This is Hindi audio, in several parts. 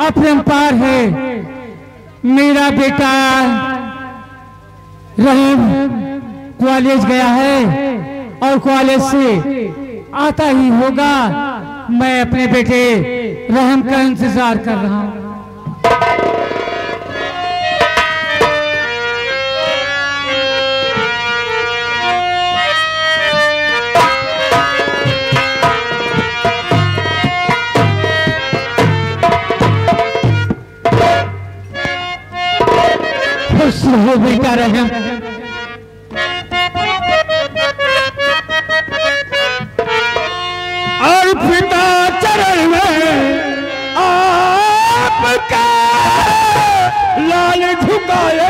अपरंपार है। मेरा बेटा रहीम कॉलेज गया है और कॉलेज से आता ही होगा। मैं अपने बेटे रहम का इंतजार कर रहा हूँ। खुश रहो बेटा रहम। और पिता चरण में आपका लाल झुकाए।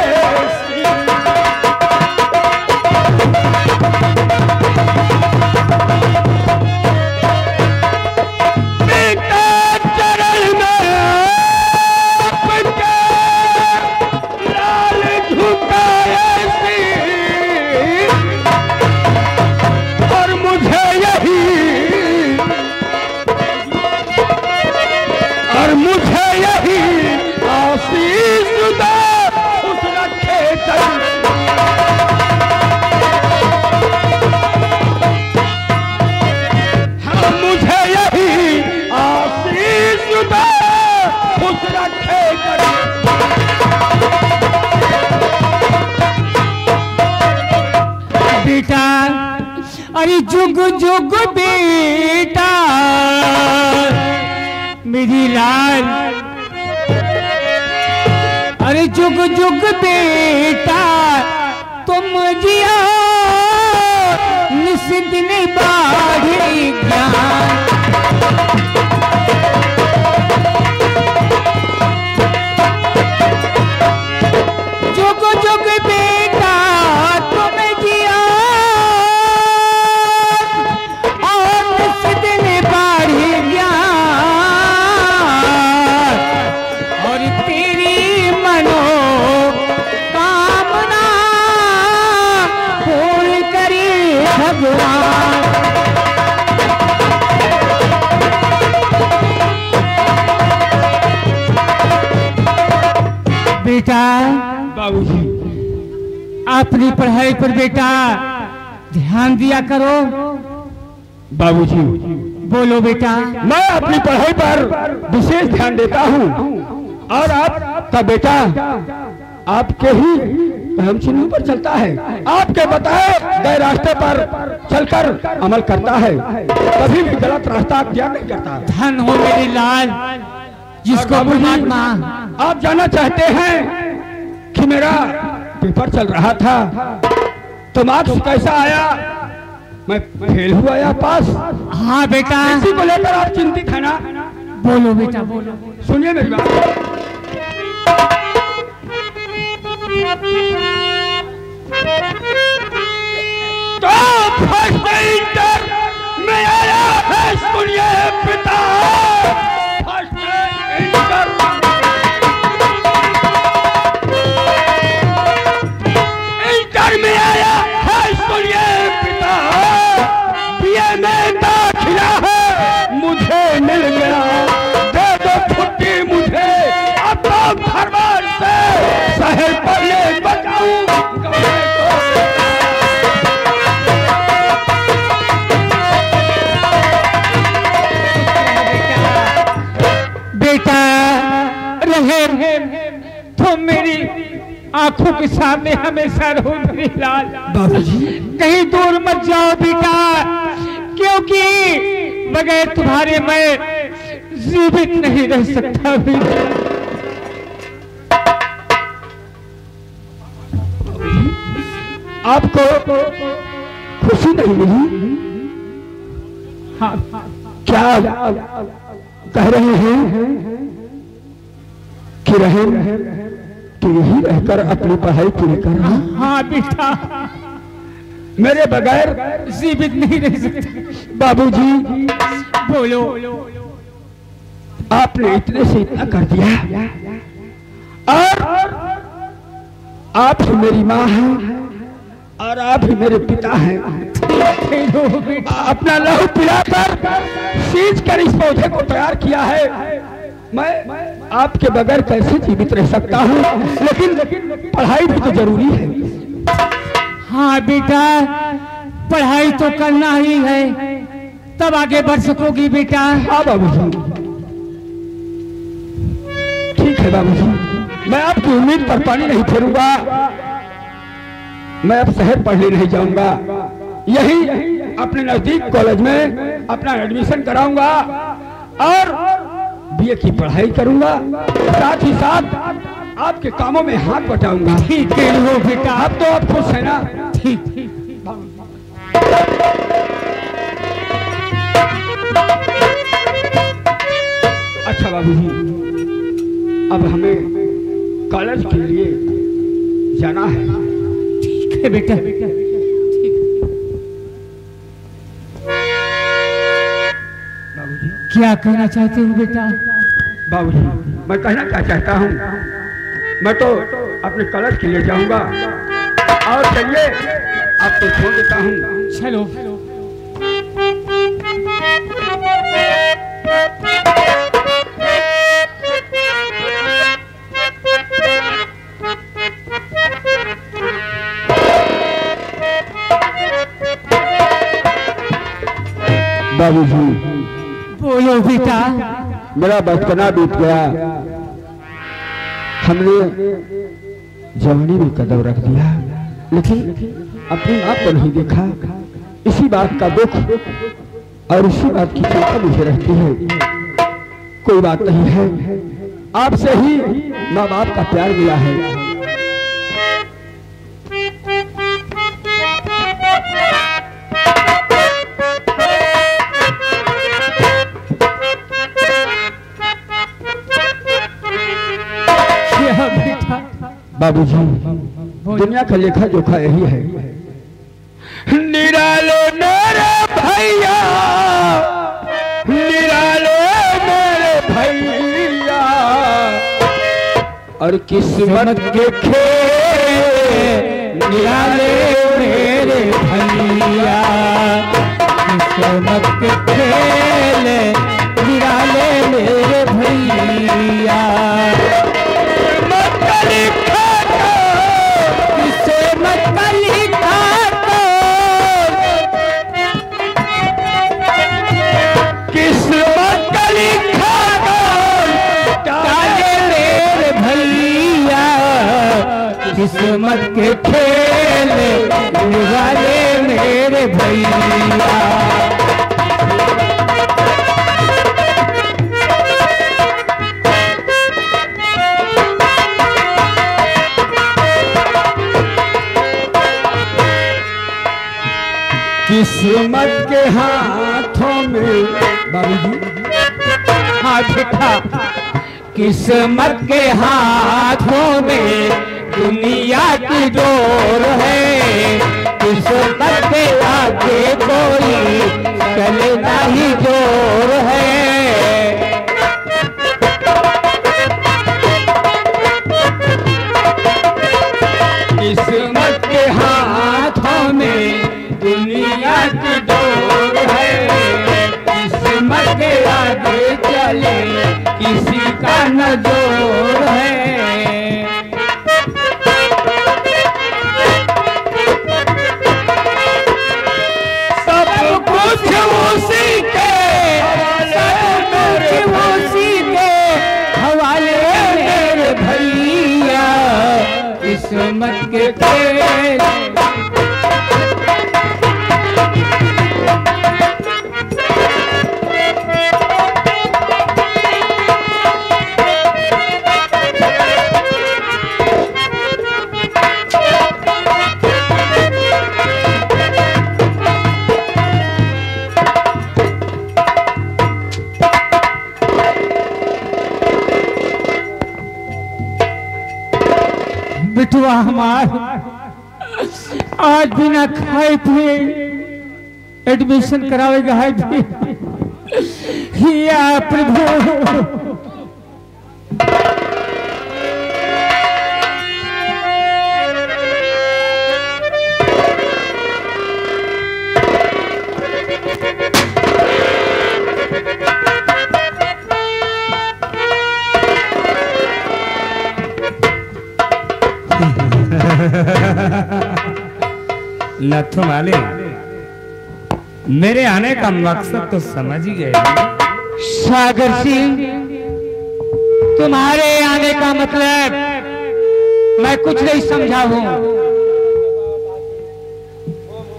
बेटा अरे जुग जुग बेटा मेरी लाल। अरे जुग जुग बेटा तुम जिया निस्दिन बाढ़े ज्ञान। जुग जुग बेटा तुम जिया और निस्दिन बाढ़े ज्ञान। और तेरी मनो कामना पूर्ण करे भगवान। बेटा बाबूजी अपनी पढ़ाई पर बेटा ध्यान दिया करो। बाबूजी बोलो बेटा। मैं अपनी पढ़ाई पर विशेष ध्यान देता हूँ और आपका बेटा आपके ही हम चिन्हों पर चलता है। आपके बताए गए रास्ते पर चलकर अमल करता है। कभी भी गलत रास्ता अख्तियार नहीं करता। धन हो मेरी लाल जिसको परमात्मा। आप जानना चाहते हैं कि मेरा पेपर चल रहा था तो मार्क्स कैसा आया? मैं फेल हुआ या पास? हाँ बेटा। इसी को लेकर आप चिंतित है ना? बोलो बेटा बोलो। सुनिए मेरी बात। तो फर्स्ट इंटर में आया है सुनिए पिता। फर्स्ट इंटर में आया है सुनिए पिता। बीए में दाखिला है मुझे मिल गया। दे दो छुट्टी मुझे अब तो घर बार से शहर पर ले बचाऊं बेटा। रहे तुम मेरी आंखों के सामने हमेशा रहो मेरी लाल। बाबूजी कहीं दूर मत जाओ बेटा क्योंकि बगैर तुम्हारे मैं जीवित नहीं रह सकता बेटा। आपको खुशी नहीं मिली? हाँ क्या कह रहे हैं कि रहे कि यही रहकर अपनी पढ़ाई पूरी कर रहा? हाँ बेटा मेरे बगैर जीवित नहीं रह सकते। बाबूजी बोलो। आपने इतने से इतना कर दिया और आप ही मेरी माँ हैं और आप ही मेरे पिता हैं। अपना लहू पिलाकर सींच कर इस पौधे को तैयार किया है। मैं आपके बगैर कैसे जीवित रह सकता हूँ, लेकिन पढ़ाई भी तो जरूरी है। हाँ बेटा, पढ़ाई तो करना ही है, तब आगे बढ़ सकोगी बेटा। हाँ बाबूजी, ठीक है बाबूजी, मैं आपकी उम्मीद पर पानी नहीं फेरूंगा। मैं अब शहर पढ़ने नहीं जाऊंगा, यही अपने नजदीक कॉलेज में अपना एडमिशन कराऊंगा और बीए की पढ़ाई करूंगा, साथ ही साथ आपके कामों में हाथ बटाऊंगा। ठीक है लो बेटा। अब तो आप खुश है ना? ठीक। अच्छा बाबूजी, अब हमें कॉलेज के लिए जाना है। ठीक है बेटा। बाबूजी, क्या कहना चाहते हो बेटा? बाबूजी, मैं कहना क्या चाहता हूँ, मैं तो अपने कॉलेज के लिए जाऊंगा और चलिए आपको छोड़ देता हूँ। चलो। बाबूजी, बोलो बेटा। मेरा बचपना बीत गया, हमने जवानी में कदम रख दिया, लेकिन अपनी माँ को नहीं देखा। इसी बात का दुख और इसी बात की चिंता मुझे रहती है। कोई बात नहीं है, आपसे ही माँ बाप का प्यार मिला है। बाबूजी, दुनिया का लेखा जोखा यही है। निराले मेरे भैया, निराले मेरे भैया, और किस्मत के खेल निराले मेरे भैया, किस्मत के खेल निराले मेरे भैया। किस्मत के खेल निराले मेरे भैया। किस्मत के हाथों में बाबूजी, हाँ बेटा, किस्मत के हाथों में दुनिया की डोर है, किस्मत के आगे कोई चलना ही जोर है। किस्मत के हाथों में दुनिया की डोर है, किस्मत के आगे चले किसी का न जोर है। किस्मत के खेल बिटुआ हमार आज बिना खाए पिए एडमिशन करावेगा है भी। या प्रभु, नथु माली, मेरे आने का मकसद तो समझ ही गए। सागर सिंह, तुम्हारे आने का मतलब मैं कुछ नहीं समझा हूं।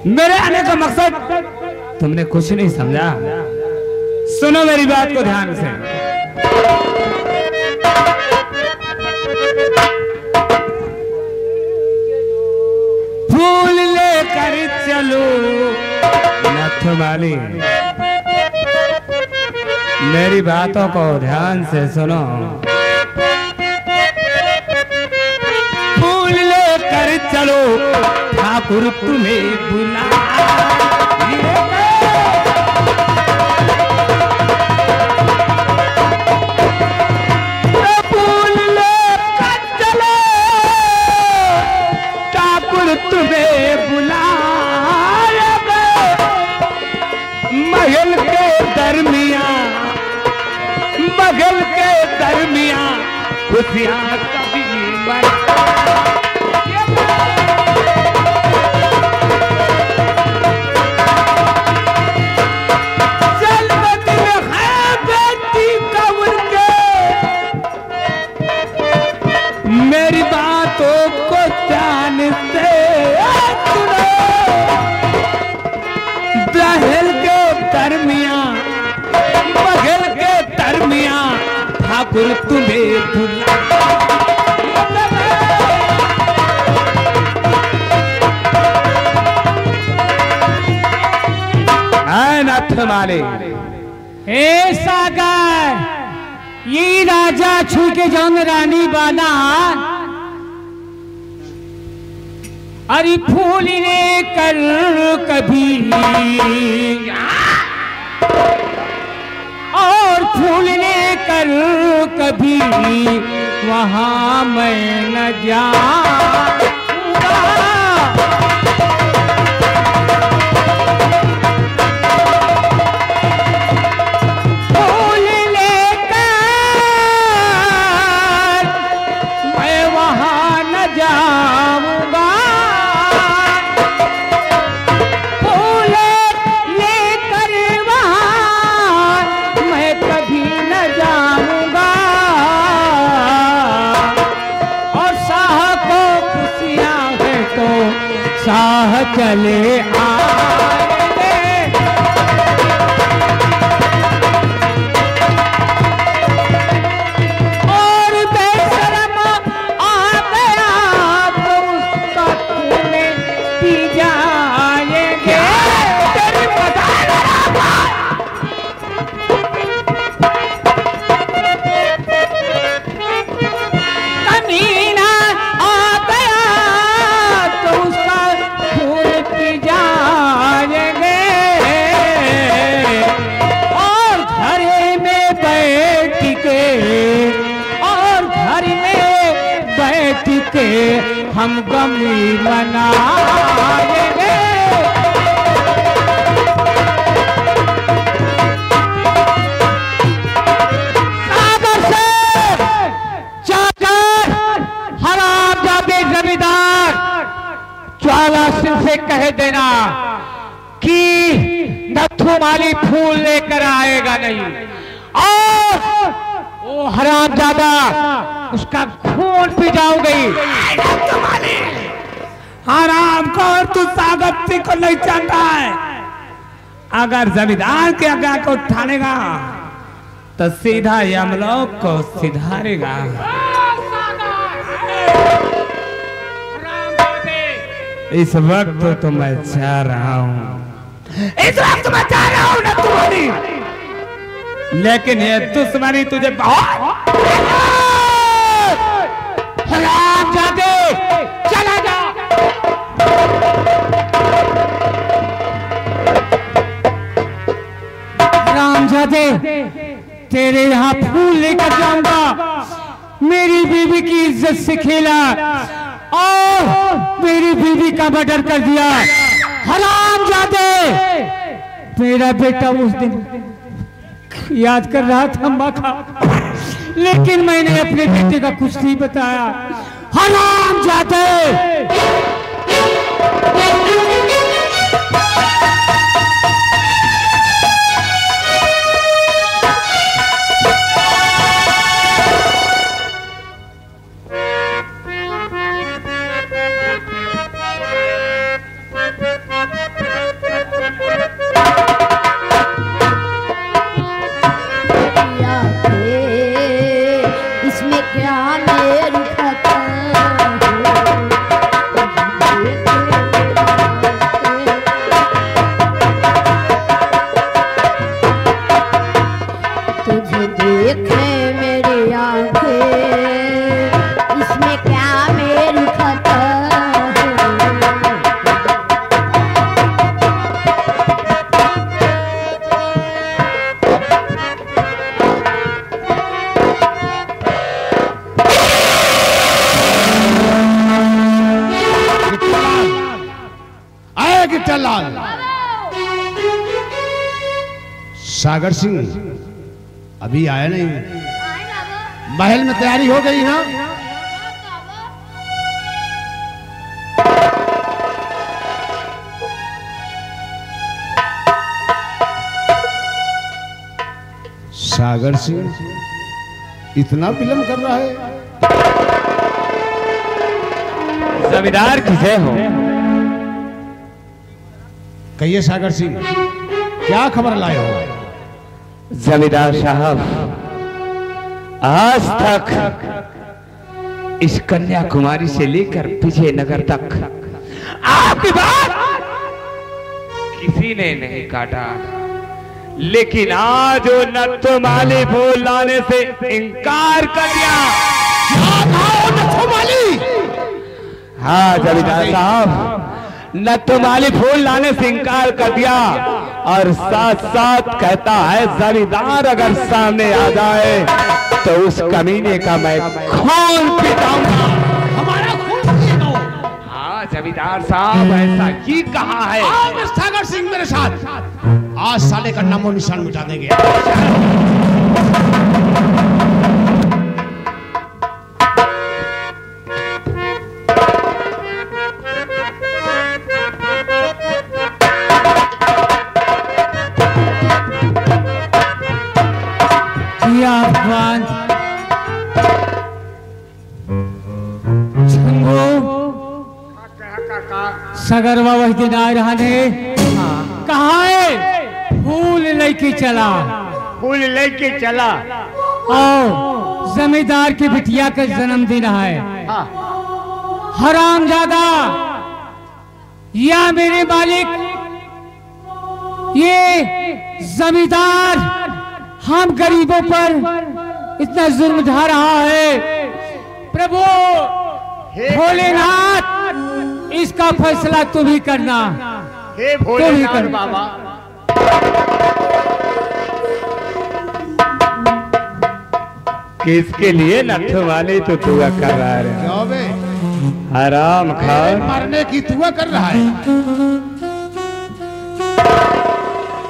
मेरे आने का मकसद तुमने कुछ नहीं समझा। सुनो मेरी बात को ध्यान से। फूल लेकर चलो नथु माली, मेरी बातों को ध्यान से सुनो। फूल लेकर चलो, ठाकुर तुम्हें बुला। फूल लेकर चलो, ठाकुर तुम्हें बुलाएगा। महल के दरमियान, महल के दरमियान खुशियां कभी मना। मेरी बातों को ध्यान से सुनो। महल के दरमियान, महल के दरमियान ठाकुर तुम्हें बुला। नथु माली, हे सागर, ये राजा छू के जान रानी बाना। अरे फूल ने कर कभी और फूल ने कर कभी वहां मैं न जाऊंगा। चले आएंगे और बेशर्म आ गया तो उसका खून पी जाएंगे। तेरी कमीना आ गया तो उसका जाएंगे और घर में बैठ के, और घर में बैठ के हम गम मनाएंगे। सागर से जाकर हरामजादे जमींदार ज्वाला सिंह से कह देना कि नथु माली फूल लेकर आएगा नहीं, और वो हरामजादा उसका खून पी जाओगी। नथु माली, हराम को और तू सागर सिंह को नहीं जानता है। अगर जमींदार के आज्ञा को ठानेगा तो सीधा यमलोक को सिधारेगा। इस वक्त तो मैं चाह रहा हूँ, इस वक्त मैं चाह रहा हूँ नथु माली, लेकिन ये दुश्मनी तुझे बहुत। हरामजादे चला जा। हरामजादे, तेरे यहाँ फूल लेकर जाऊंगा। मेरी बीवी की इज्जत से खेला और मेरी बीवी का मर्डर कर दिया। हरामजादे, मेरा बेटा उस दिन याद कर रहा था माँ का, लेकिन मैंने अपने बेटे का कुछ नहीं बताया। हराम जाते। सागर सिंह अभी आया नहीं, महल में तैयारी हो गई ना? सागर सिंह इतना विलंब कर रहा है? जमींदार की जय हो। कहिए सागर सिंह, क्या खबर लाए हो? जमींदार साहब, आज तक इस कन्याकुमारी से लेकर विजयनगर तक आपकी बात किसी ने नहीं काटा, लेकिन आज वो नथुमाली फूल लाने से इनकार कर दिया। क्या कहा नथुमाली? हाँ जमींदार साहब, नथुमाली फूल लाने से इनकार कर दिया और साथ साथ कहता है जमींदार अगर सामने आ जाए तो उस कमीने का मैं खून पिटाऊंगा। हमारा खून पिएगा? हाँ जमींदार साहब, ऐसा ही कहा है। आओ सागर सिंह मेरे साथ, आज साले का नामो निशान मिटा देंगे। सगरवा वही दिन आ रहा ने कहा है फूल लेके चला, फूल लेके चला। और जमींदार की बिटिया का जन्मदिन है। हरामजादा या मेरे मालिक, ये जमींदार हम गरीबों पर इतना जुल्म ढा रहा है। प्रभु भोलेनाथ, इसका फैसला तुम ही करना। हे भोलेनाथ बाबा, किसके लिए नथुमाली तो दुआ कर रहा है? क्यों बे? हराम खा मरने की दुआ कर रहा है?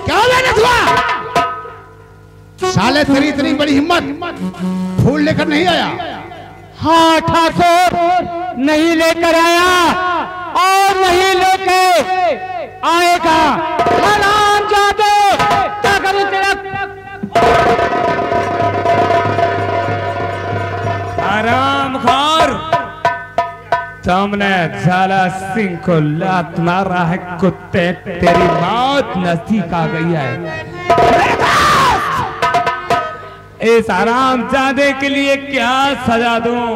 क्या नथुआ? साले तेरी इतनी बड़ी हिम्मत, फूल लेकर नहीं आया? हाँ ठाकुर, नहीं लेकर आया और नहीं लेके आएगा। हरामजादे, क्या करूं तेरा? हरामखोर, तुमने झाला सिंह को लात मारा है कुत्ते, तेरी मौत नजदीक आ गई है। इस हरामजादे के लिए क्या सजा दूं?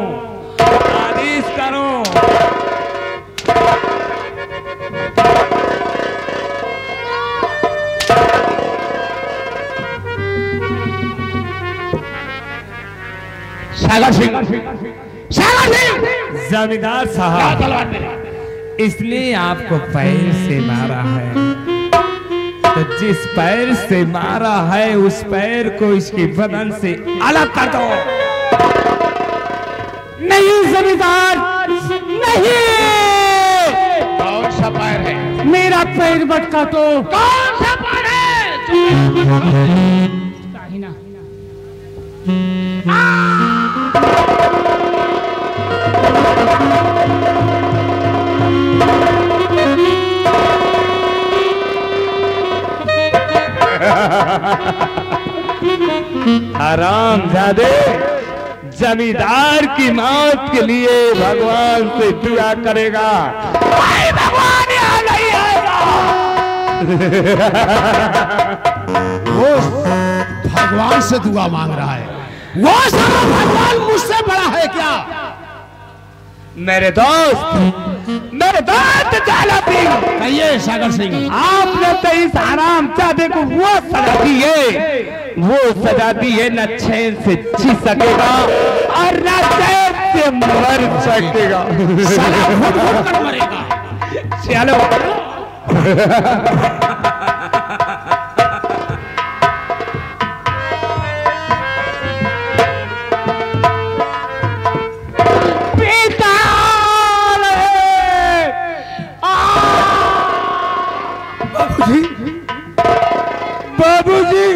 आदेश करो। सागर सिंह, सागर सिंह! जमींदार साहब, इसलिए आपको पैर से मारा है, तो जिस पैर से मारा है उस पैर को इसके बदन से अलग कर दो। नहीं जमींदार, नहीं। कौन सा पैर है? मेरा पैर मत काटो। कौन सा पैर है? हरामजादे, जमींदार की मौत के लिए भगवान से दुआ करेगा, भगवान यहाँ नहीं आएगा। वो भगवान से दुआ मांग रहा है, वो सारा भगवान मुझसे बड़ा है क्या? मेरे दोस्त जाला सिंह, कहिए सागर सिंह, आपने तो इस हरामजादे को वो सजा दी है न चैन से जी सकेगा और न चैन से मर सकेगा। मरेगा। चलो बाबूजी, बाबूजी,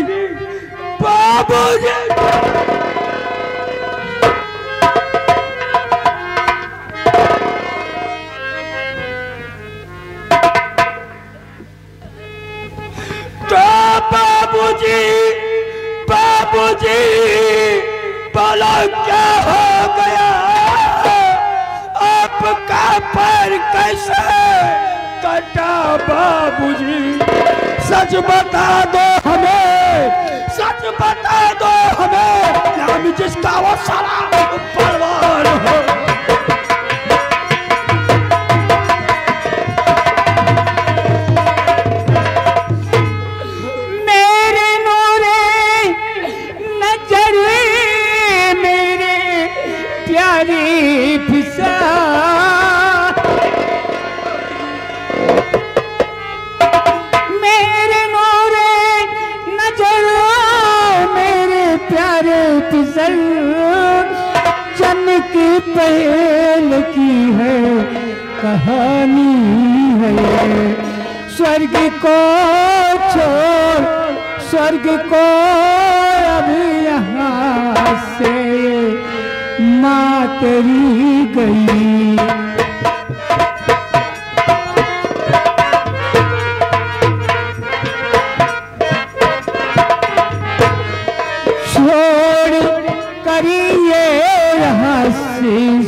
तो बाबूजी, बाबूजी, बोलो क्या हो गया? आपका पैर कैसे कटा बाबूजी? सच बता दो हमें, सच बता दो हमें, हम जिसका वो सारा परवान हो। मेरे नूरे नजर, मेरे प्यारी फिसा, जन्म की पहल की है कहानी है, स्वर्ग को छोड़ स्वर्ग को अभी यहाँ से माँ तेरी गई।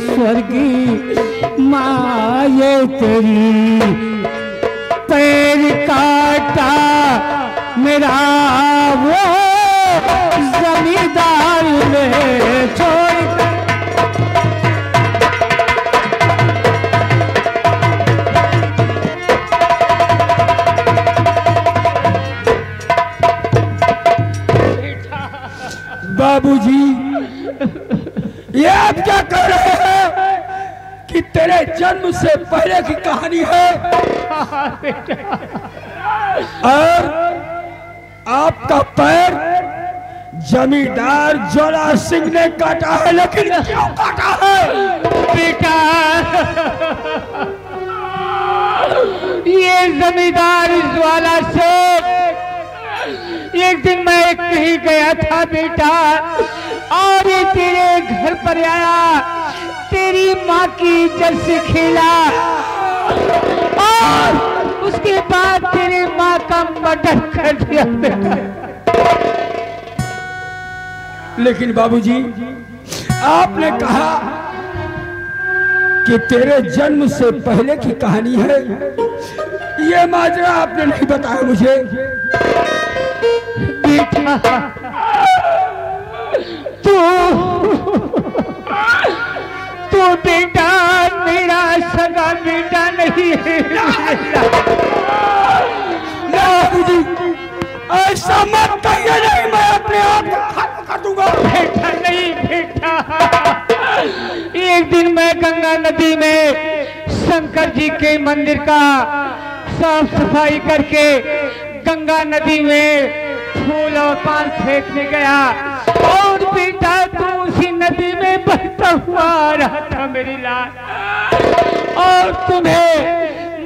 स्वर्गी माँ ये तेरी पैर काटा मेरा वो जमींदार ने छोड़। बाबूजी, ये आप क्या कर रहे हैं कि तेरे जन्म से पहले की कहानी है और आपका पैर जमींदार जोला सिंह ने काटा है, लेकिन क्यों काटा है? बेटा, ये जमींदार ज्वाला शेख, एक दिन मैं कहीं गया था बेटा, और ये तेरे घर पर आया, तेरी माँ की इज्जत से खेला और उसके बाद तेरी माँ का मर्डर कर दिया बेटा। लेकिन बाबूजी, आपने कहा कि तेरे जन्म से पहले की कहानी है, ये माजरा आपने नहीं बताया मुझे। बेटा, तू बेटा मेरा सगा बेटा नहीं है। बाबूजी, ऐसा मत कहिए, नहीं मैं अपने आप को खत्म कर दूंगा। बेटा नहीं बेटा, एक दिन मैं गंगा नदी में शंकर जी के मंदिर का साफ सफाई करके गंगा नदी में फूल और पान फेंकने गया, और बेटा तू उसी नदी में बहता हुआ आ रहा था मेरी लाल, और तुम्हें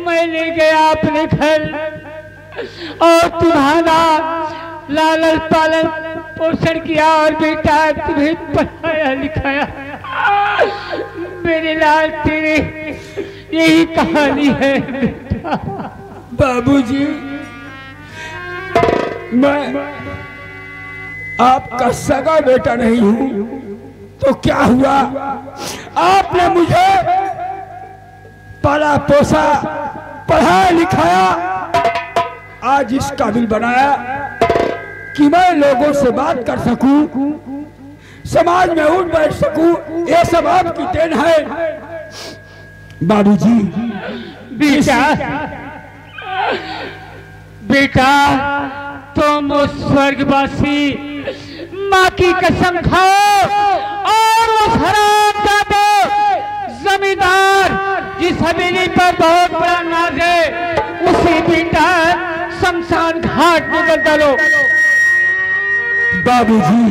मैं ले गया अपने घर और तुम्हारा लालन पालन पोषण किया और बेटा तुम्हें पढ़ाया लिखाया। मेरे लाल, तेरे यही कहानी है बेटा। बाबूजी, आपका सगा बेटा नहीं हूं तो क्या हुआ? आपने मुझे पाला पोसा, पढ़ाया लिखाया, आज इस काबिल बनाया कि मैं लोगों से बात कर सकूं, समाज में उठ बैठ सकूं। ये सब आपकी देन है बाबूजी। बेटा, बेटा तुम उस स्वर्गवासी माँ की कसम खाओ और उस हरामजादे जमींदार जिस हवेली पर बहुत बड़ा नाज है उसे बेटा शमशान घाट में बदल डालो। बाबूजी,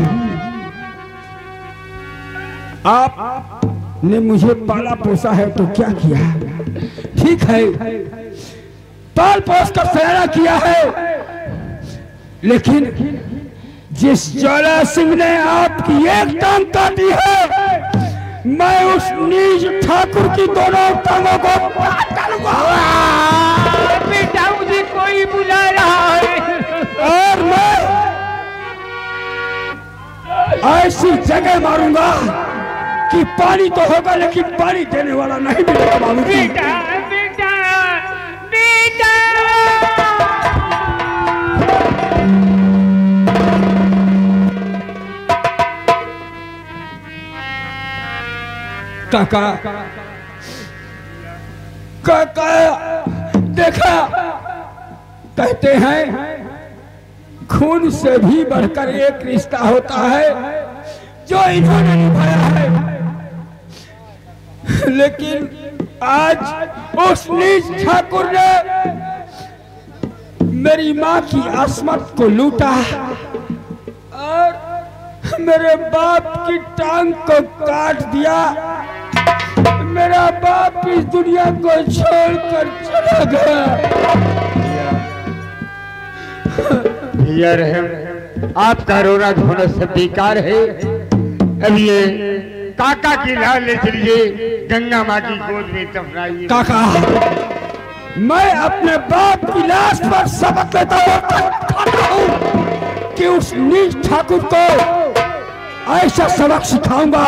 आपने मुझे पाला पोसा है तो क्या किया? ठीक है, पाल पोस कर सयाना किया है, लेकिन जिस ज्वाला सिंह ने आपकी एक टांग काटी है, मैं उस नीच ठाकुर की दोनों टांगों को काट डालूंगा। बेटा मुझे कोई बुला रहा है और मैं ऐसी जगह मारूंगा कि पानी तो होगा लेकिन पानी देने वाला नहीं मिलेगा बाबूजी। बेटा, बेटा, बेटा। काका, काका देखा, कहते हैं खून से भी बढ़कर एक रिश्ता होता है जो इन्होंने निभाया है, लेकिन आज उस नीच ठाकुर ने मेरी माँ की अस्मत को लूटा और मेरे बाप की टांग को काट दिया। मेरा बाप इस दुनिया को छोड़कर चला गया। भैया रहम, आपका रोना धोना सब बेकार है। अब ये काका की लाल ले चलिए, गंगा माँ की गोद में दफनाइए। काका, मैं अपने बाप की लाश पर सबक लेता हूँ कि उस नीच ठाकुर को ऐसा सबक सिखाऊंगा,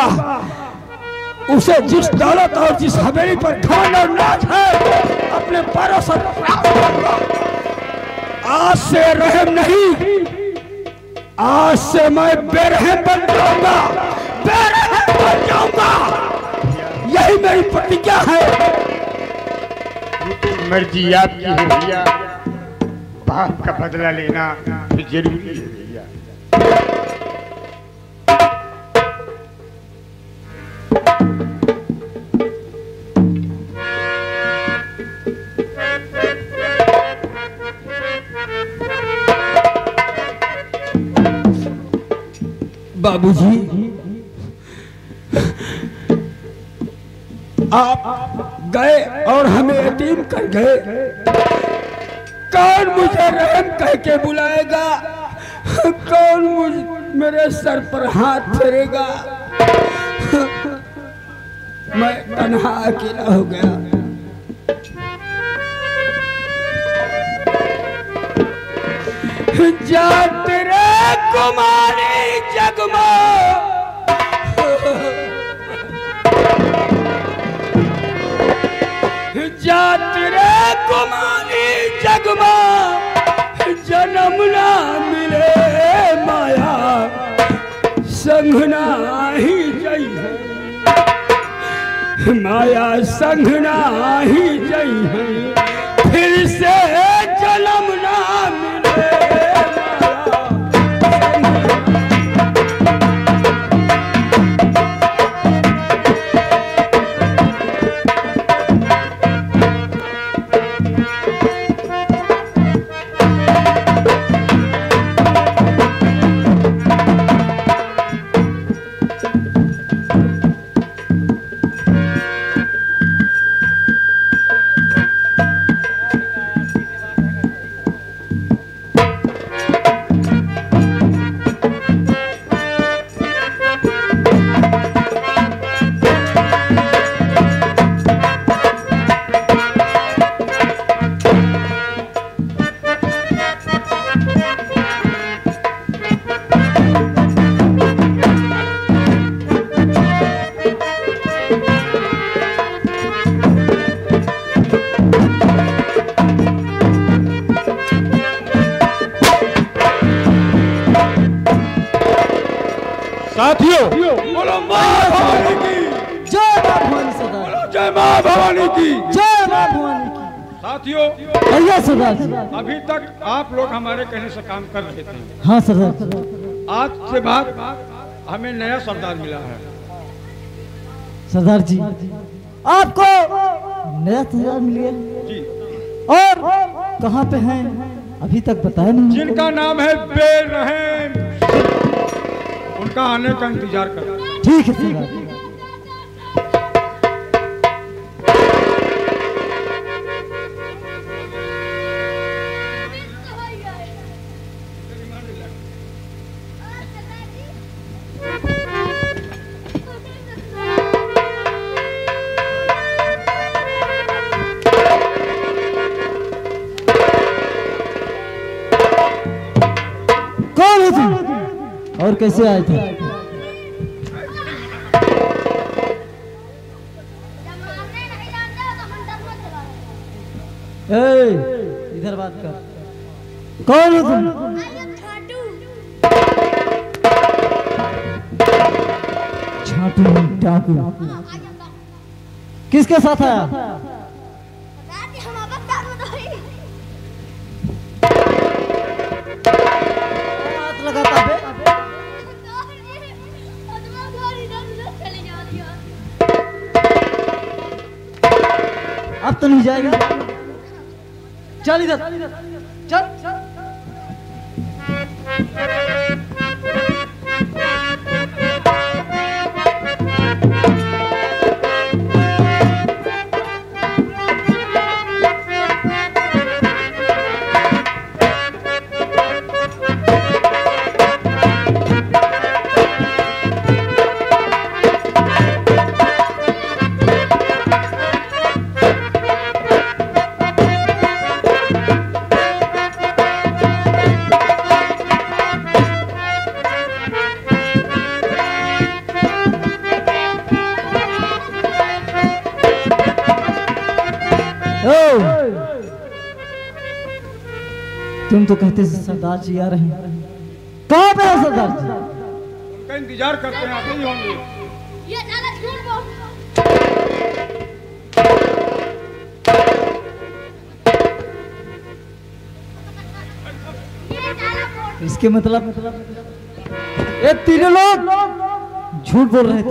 उसे जिस दौलत और जिस हवेली पर घमंड और नाज है अपने पैरों से आज से रहम नहीं, आज से मैं बेरहम बन जाऊंगा, बेरहम बन जाऊंगा। यही मेरी प्रतिज्ञा है। मर्जी आपकी है भैया, बाप का बदला लेना तो जरूरी है भैया। बाबूजी, आप गए और हमें यतीम कर गए। कौन मुझे रहम कह के बुलाएगा? कौन मेरे सर पर हाथ फेरेगा? मैं तन्हा अकेला हो गया। जा तेरे कुमारी जगमा, जा तेरे कुमारी जगमा, जन्म ना मिले माया, संग ना ही जई है माया, संग ना ही जई है, फिर से जन्म ना मिले। साथियों बोलो माँ भवानी की जय माँ भवानी सरदार, बोलो जय माँ भवानी की जय माँ भवानी की। साथियों भैया सरदार जी। अभी तक आप लोग हमारे कहने से काम कर रहे थे। हाँ सरदार जी। आज से बाद हमें नया सरदार मिला है। सरदार जी आपको नया सरदार मिले जी, और कहाँ पे हैं अभी तक बताया नहीं। जिनका नाम है बेरहम, उनका आने का इंतजार कर। ठीक है सरदार जी। कौन हो तुम और कैसे आए थे? ए, इधर बात कर। कौन हो तुम? छाटू डाकू। किसके साथ आया? हाथ लगाता है। अब तो नहीं जाएगा। चल इधर चल। तुम तो कहते सरदार जी आ रहे हैं। कहाँ पे है सरदार जी? उनका इंतजार करते हैं, आते ही होंगे। ये साला झूठ बोल। ये साला बोल। इसके मतलब ये तीनों लोग झूठ बोल रहे थे।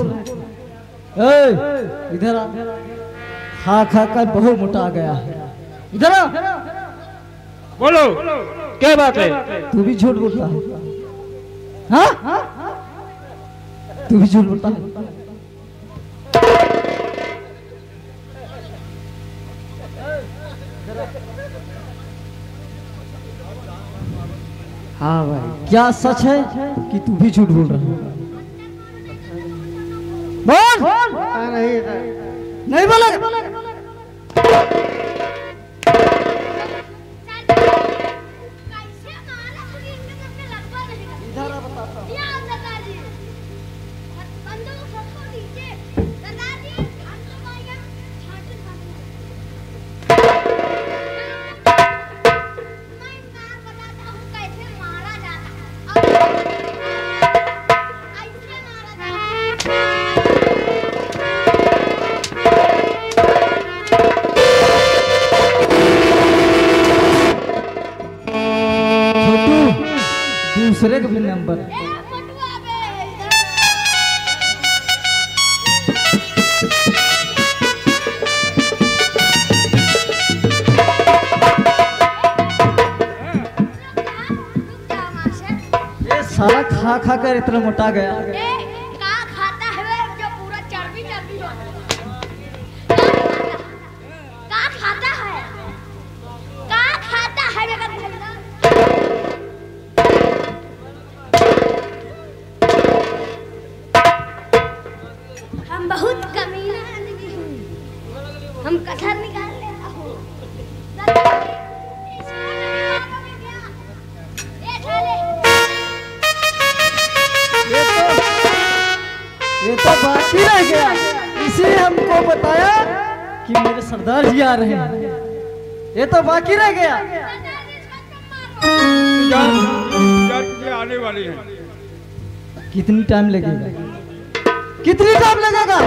ए, इधर आ। खा खा कर बहुत मोटा आ गया है। इधर आ। बोलो क्या बात है? तू भी झूठ बोलता है? हाँ तू भी झूठ बोलता है? हाँ भाई, क्या सच है कि तू भी झूठ बोल रहा है? बोल। नहीं बोलेगा। दूसरे का भी नंबर। ये सारा खा खा कर इतना मोटा गया। का खाता है जो पूरा चर्बी चर्बी हो का खाता है? का खाता है मेरा भैया? हम बहुत कमीना आदमी हूँ। हम कचर निकाल लेता हूँ। ये तो बाकी रह गया। इसे हमको बताया कि मेरे सरदार जी आ रहे हैं। ये तो बाकी रह गया। इंतजार कीजिए, आने वाले हैं। कितनी टाइम लगेगा? कितनी टाइम लगेगा?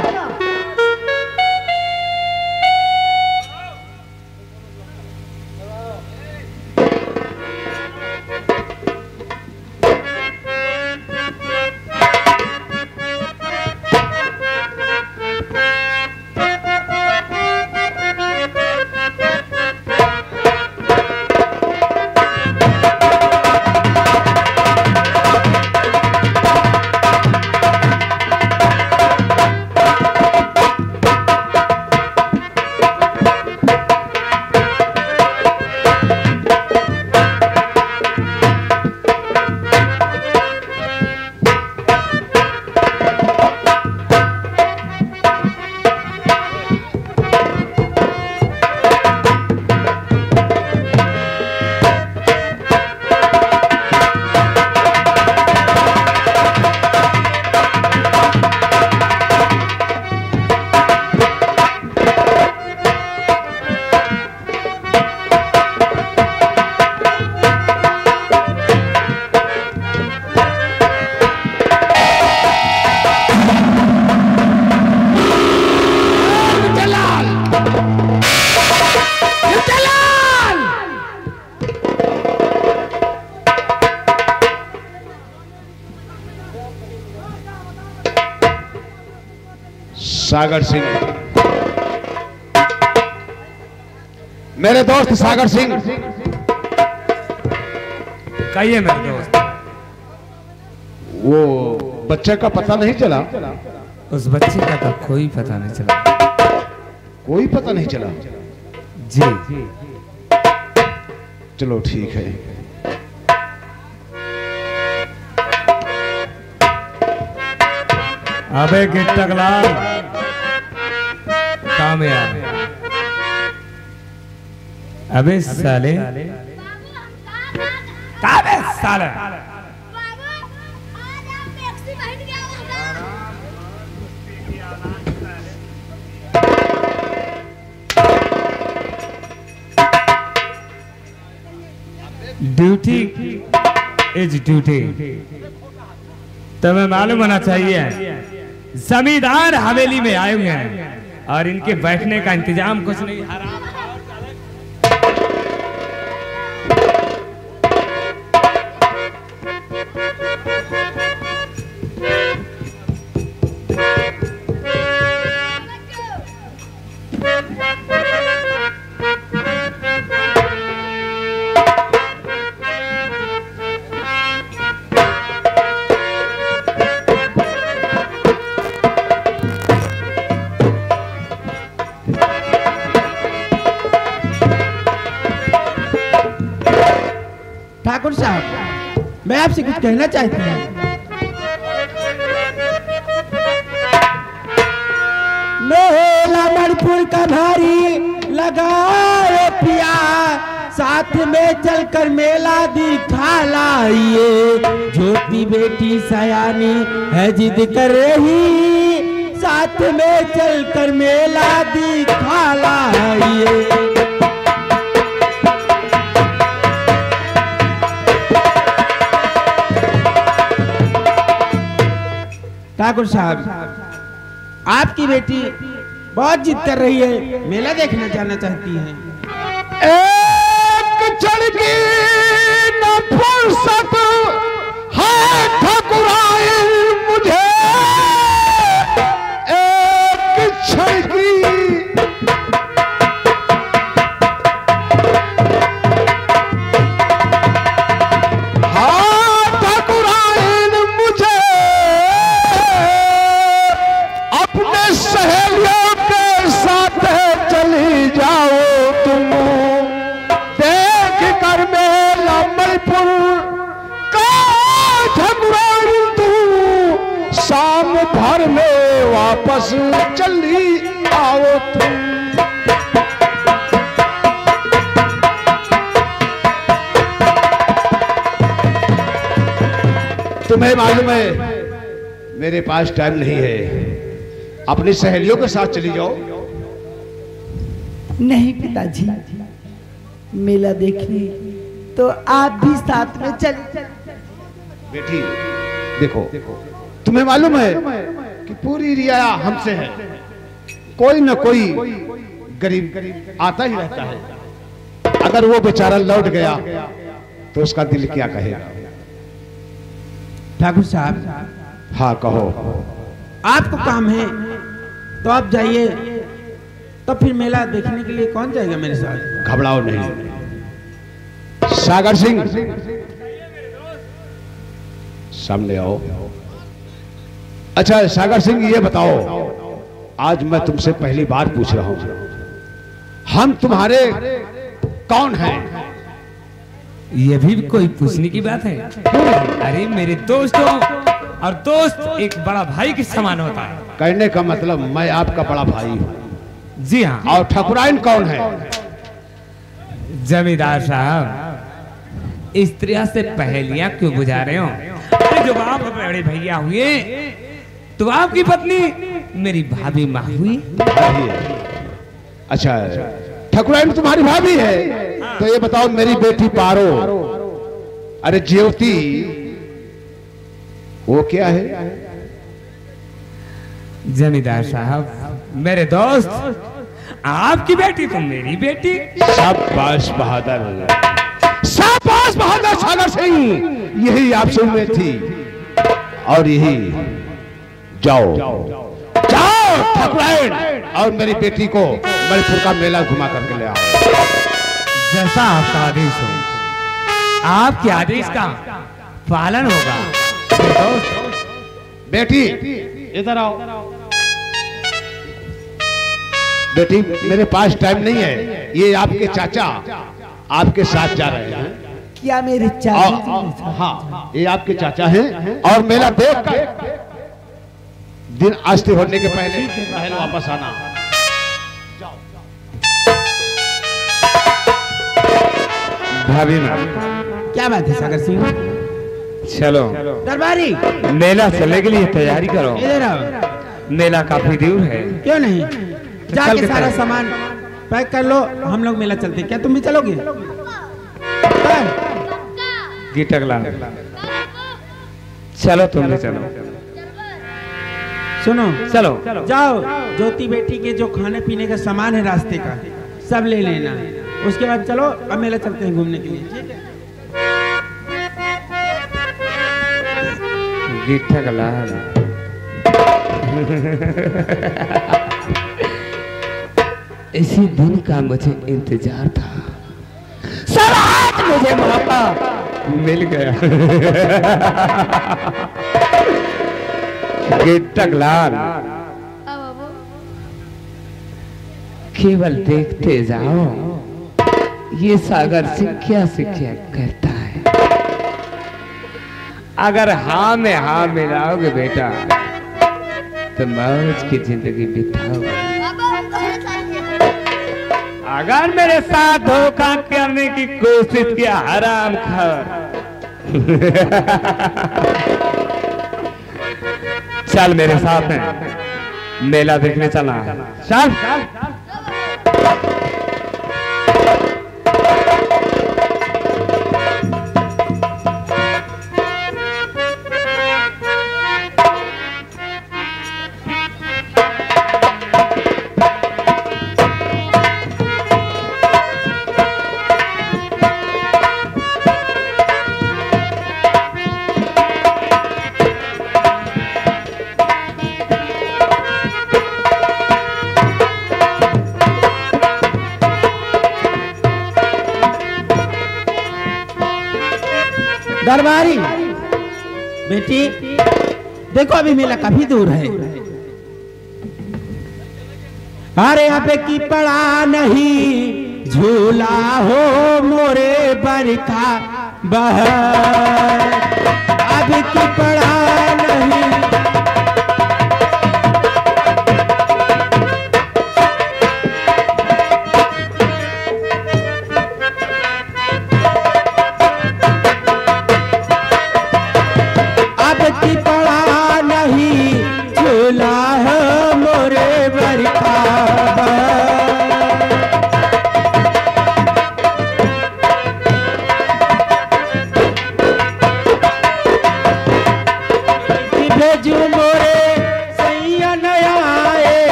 सागर सिंह, मेरे दोस्त सागर सिंह। कहिए मेरे दोस्त। वो बच्चे का पता नहीं चला? उस बच्चे का तो कोई पता नहीं चला। कोई पता नहीं चला? जी। चलो ठीक है। अबे गिट्टकलाल कामयाब। अबे साले काबे साले ड्यूटी इज ड्यूटी। तुम्हें मालूम होना चाहिए जमींदार हवेली में आए हुए हैं और इनके बैठने का इंतजाम कुछ नहीं। ठाकुर साहब, मैं आपसे कुछ कहना चाहती हूँ। मेला मणिपुर का भारी लगाओ पिया, साथ में चलकर मेला दिखा लाइए। ज्योति बेटी सयानी है जिद कर रही, साथ में चलकर मेला दिखा लाइए। ठाकुर साहब, आपकी बेटी बहुत जिद कर रही है, मेला देखना जाना चाहती है। एक चढ़की न फुर्सत है ठकुराइन मुझे, एक चढ़की हाँ ठकुराइन मुझे अपने सहेलियों के साथ चली जाओ तुम, देख कर मेला मणिपुर का ठकुराइन तू, शाम भर में वापस चली आओ तुम। तुम्हें मालूम है मेरे पास टाइम नहीं है, अपनी सहेलियों के साथ चली जाओ। नहीं पिताजी, मेला देखने तो आप भी साथ में चल। बेटी देखो, तुम्हें मालूम है कि पूरी रियाया हमसे है, कोई न कोई गरीब आता ही रहता है। अगर वो बेचारा लौट गया तो उसका दिल क्या कहेगा? ठाकुर साहब, हाँ कहो। आपको काम है तो आप जाइए, तो फिर मेला देखने के लिए कौन जाएगा मेरे साथ? घबराओ नहीं। सागर सिंह, सामने आओ। अच्छा सागर सिंह, ये बताओ, आज मैं तुमसे पहली बार पूछ रहा हूं, हम तुम्हारे कौन हैं? ये भी कोई पूछने की बात है? अरे मेरे दोस्तों, और दोस्त एक बड़ा भाई के समान होता है। कहने का मतलब मैं आपका बड़ा भाई हूं। जी हाँ। और ठकुराइन कौन है? जमींदार साहब, इस तरह से पहेलियां क्यों बुझा रहे हो? अरे जब आप बड़े भैया हुए तो आपकी पत्नी मेरी भाभी माँ हुई। अच्छा, ठकुराइन तुम्हारी भाभी है? तो ये बताओ, मेरी बेटी पारो, अरे ज्योति, वो क्या है? जमींदार साहब, मेरे दोस्त, आपकी बेटी तो मेरी बेटी। शाबाश बहादुर, शाबाश बहादुर सागर सिंह, यही आपसे उम्मीद थी। और यही, जाओ जाओ ठकुराइन, और मेरी बेटी को मणिपुर का मेला घुमा करके ले आओ। जैसा आपका आदेश हो, आपके आदेश का पालन होगा। बेटी इधर आओ। बेटी, मेरे पास टाइम नहीं है, ये आपके चाचा आपके साथ जा रहे हैं। क्या मेरे चाचा? हाँ, ये आपके चाचा हैं, और मेला देख कर दिन आस्ते होने के पहले वापस आना। भाभी माँ, क्या बात है सागर सिंह? चलो दरबारी, मेला चलने के लिए तैयारी करो। इधर आओ। मेला काफी दूर है। क्यों नहीं, जाके सारा सामान पैक कर लो, हम लोग मेला चलते। क्या तुम भी चलोगे? गिटकला, चलो तुम भी चलो। सुनो, चलो जाओ, ज्योति बेटी के जो खाने पीने का सामान है रास्ते का सब ले लेना, उसके बाद चलो अब मेला चलते हैं घूमने के लिए। ठीक है? गिटकला, इसी दिन का मुझे इंतजार था, सब आज मुझे मौका मिल गया। गिटकलाल, केवल देखते जाओ, ये सागर शिक्षा शिक्षा करता है। अगर हाँ में हाँ मिलाओगे बेटा तो मौज की जिंदगी बिताओगे। अगर मेरे साथ धोखा करने की कोशिश किया हराम खा, चल मेरे साथ में मेला देखने चलना है। चल दरबारी बेटी, देखो अभी मेला काफी दूर है। अरे यहाँ पे की पड़ा नहीं झूला हो मोरे बरखा बहर, अभी की पड़ा नहीं।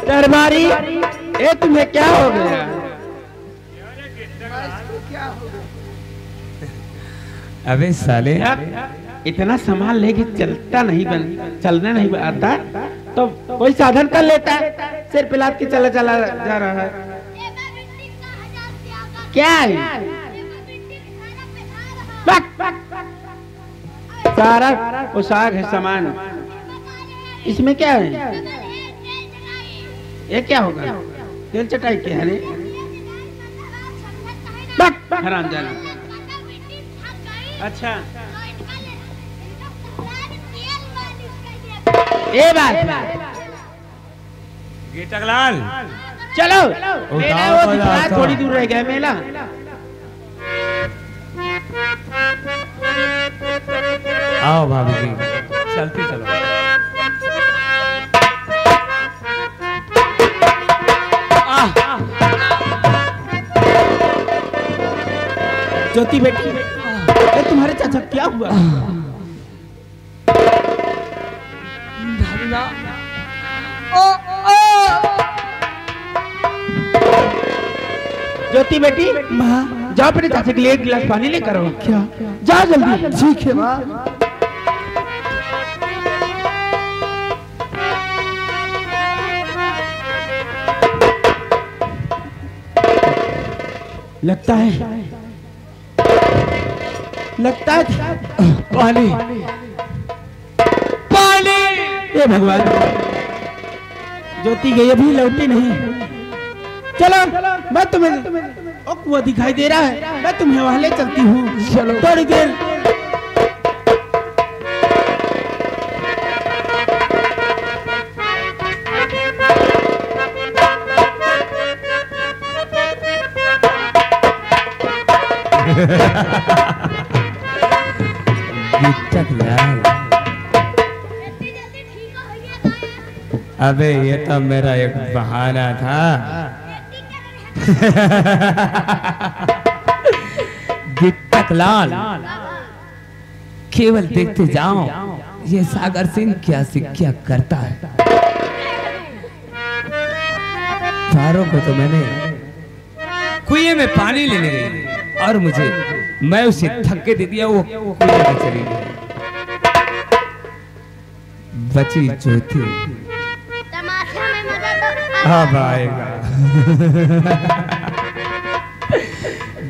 दरबारी, ये तुम्हें क्या हो गया? अबे साले, इतना सामान लेके चलना नहीं आता तो कोई साधन कर लेता है। सिर पिलात के चला चला जा रहा है। क्या है? सारा पोशाक है, सामान। इसमें क्या है? ये क्या होगा? तेल चटाई क्या है? हराम जाना। अच्छा, ये बात। गिटकलाल, चलो मेला वो दिख रहा है, थोड़ी दूर रह गया मेला। आओ भाभी जी, चलती चलो। ज्योति बेटी, ये तुम्हारे चाचा क्या हुआ? ज्योति बेटी, जाओ अपने चाचा के लिए एक गिलास पानी लेकर आओ। क्या? जाओ जल्दी। ठीक है माँ। लगता है पानी। ये भगवान, ज्योति गई अभी लौटी नहीं। चलो मैं तुम्हें वो दिखाई दे रहा है, मैं तुम्हें वहां ले चलती हूँ। चलो थोड़ी देर। अबे ये तो मेरा एक बहाना था। गिट्टकलाल, केवल देखते जाओ ये सागर सिंह क्या से क्या करता है। चारों को तो मैंने कुएं में पानी लेने गई और मैं उसे धक्के दे दिया, वो कुएं में चली गई। बची ज्योति, अब आएगा।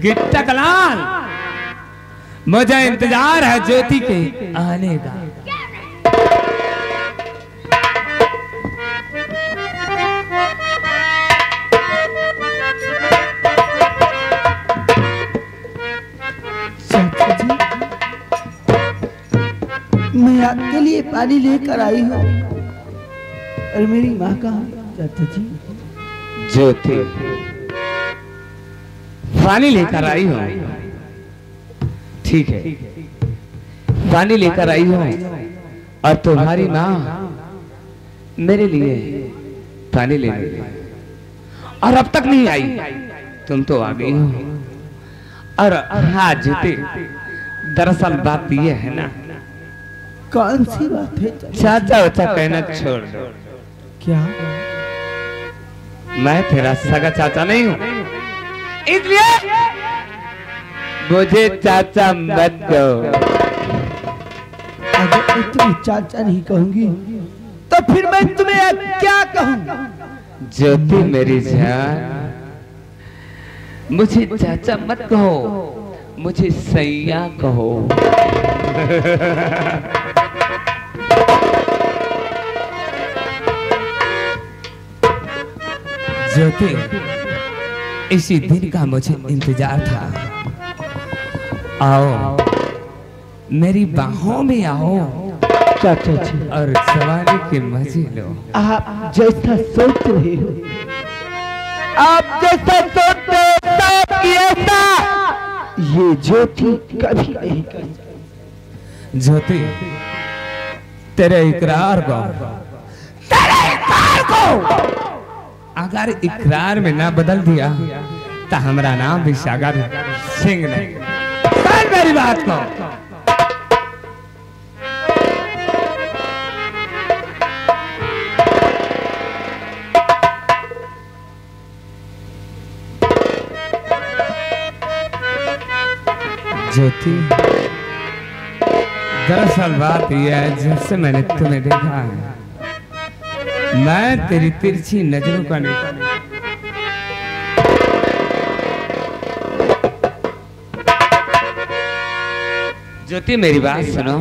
गिट्टकलाल, मुझे इंतजार है ज्योति के आने का। मैं आपके लिए पानी लेकर आई हूँ, और मेरी माँ कहाँ? चाचा जी, ज्योति पानी लेकर आई हो। ठीक है, पानी लेकर आई हो, और तुम्हारी माँ मेरे लिए पानी लेने गई और अब तक नहीं आई। तुम तो आ गई हो। और हाँ ज्योति, दरअसल बात यह है ना। कौन सी बात है? चाचा उचा कहना छोड़ दो। क्या? मैं तेरा सगा चाचा नहीं हूँ, इसलिए मुझे चाचा मत दो। अगर तुम चाचा नहीं कहूंगी तो फिर मैं तुम्हें क्या कहूँ? ज्योति मेरी जान, मुझे चाचा मत कहो, मुझे सैया कहो। ज्योति, इसी दिन का मुझे इंतजार था। आओ मेरी बाहों में आओ चाचा जी, और जवानी के मजे लो। आप जैसा सोच रहे हो, आप जैसा सोचते ये ज्योति कभी नहीं कर। ज्योति, तेरे इकरार को अगर इकरार में ना बदल दिया तो हमारा नाम भी सागर सिंह नहीं। सुन मेरी बात को। ज्योति, दरअसल बात यह है, जब से मैंने तुम्हें देखा है मैं तेरी तिरछी नजरों का नहीं। ज्योति मेरी बात सुनो।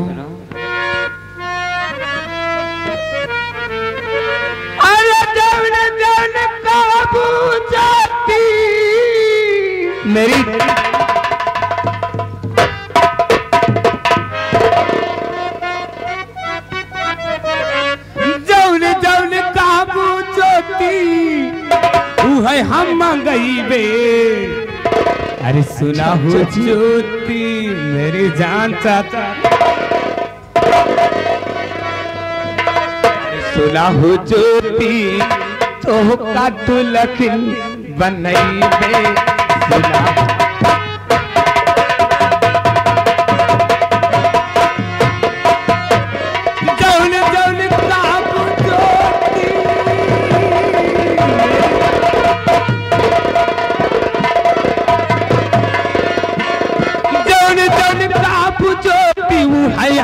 अरे जौन काबू जाती मेरी है हम गई बे। अरे सुना हो ज्योति मेरी जान चाचा, सुना हो ज्योति तो का दुल्हन बनई बे। सुना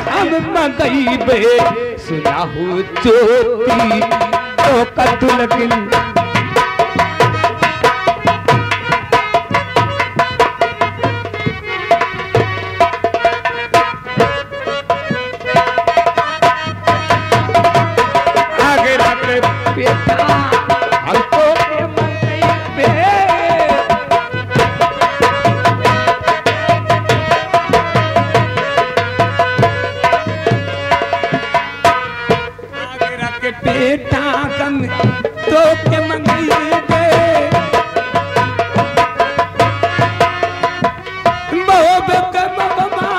हम मगई बे। सुना हो ज्योति तो कदुलगिन आगे रात बेटा हमको बेटा कम तो के मंगई बे। मोहब के ममा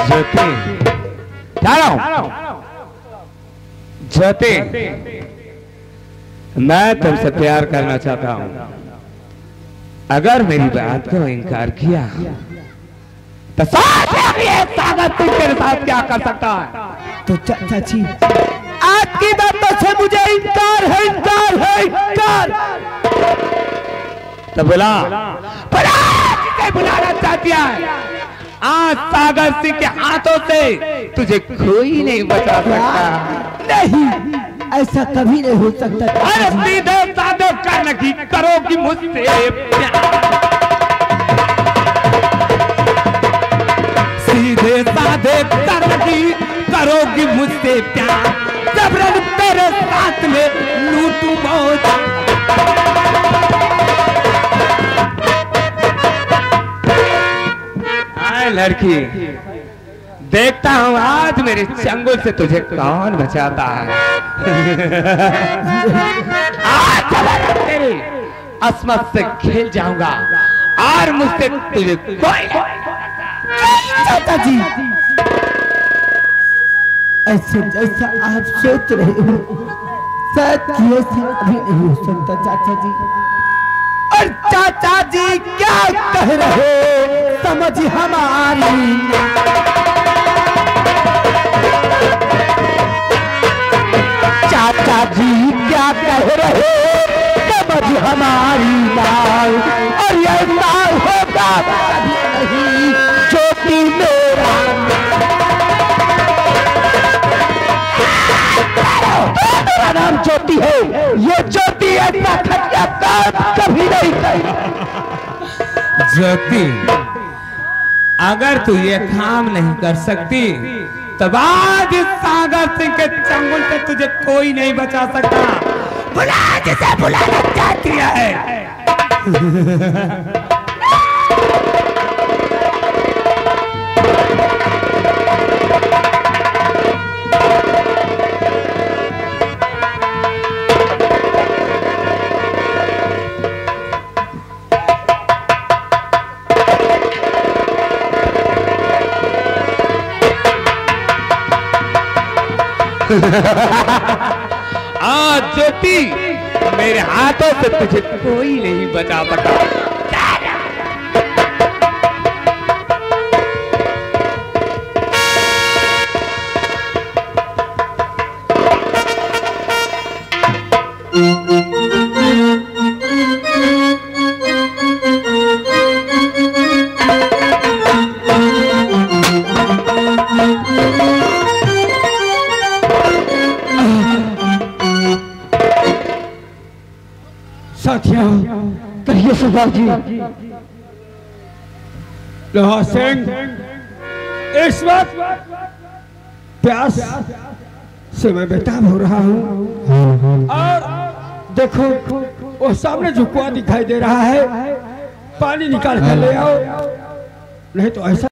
ज्योति, ज्योति मैं तुमसे प्यार करना चाहता हूँ। अगर मेरी बात को इनकार किया तो सागर सिंह तेरे साथ क्या कर सकता है? तो चाची आपकी बातों से मुझे इनकार है, इनकार है, इनकार। तो बुला किसे बुलाना चाहती है? आज सागर सिंह के हाथों से तुझे कोई नहीं बचा सकता। नहीं, ऐसा कभी नहीं हो सकता। अरे सीधे साधे करने की करोगी मुझसे सीधे साधे करने की करोगी मुझसे प्यार। जबरन तेरे साथ में लूटू मौज। आए लड़की, देखता हूँ आज मेरे चंगुल से तुझे कौन बचाता है। आज तेरी असमत से खेल जाऊंगा और मुझसे तुझे कोई। चाचा जी, ऐसे जैसा आप सोच रहे हो शायद कि ऐसा अभी नहीं हो सकता चाचा जी। और चाचा जी क्या कह रहे समझ हमारी। चाचा जी क्या कह रहे समझ हमारी लाल। और ये लाल होगा कभी नहीं ज्योति मेरा। मेरा नाम ज्योति है, ये ज्योति ऐसा घटिया काम कभी नहीं करेगी। ज्योति, अगर तू ये काम नहीं कर सकती तब आज इस सागर सिंह के चंगुल से तुझे कोई नहीं बचा सकता। बुला जिसे बुलाना चाहती है। आज ज्योति मेरे हाथों से तुझे कोई नहीं बचा सका। साथियों, कहिए सरदार जी। लोहा सिंह, इस वक्त प्यास से मैं बेताब हो रहा हूँ और देखो वो सामने जो कुआं दिखाई दे रहा है, पानी निकाल कर ले आओ, नहीं तो ऐसा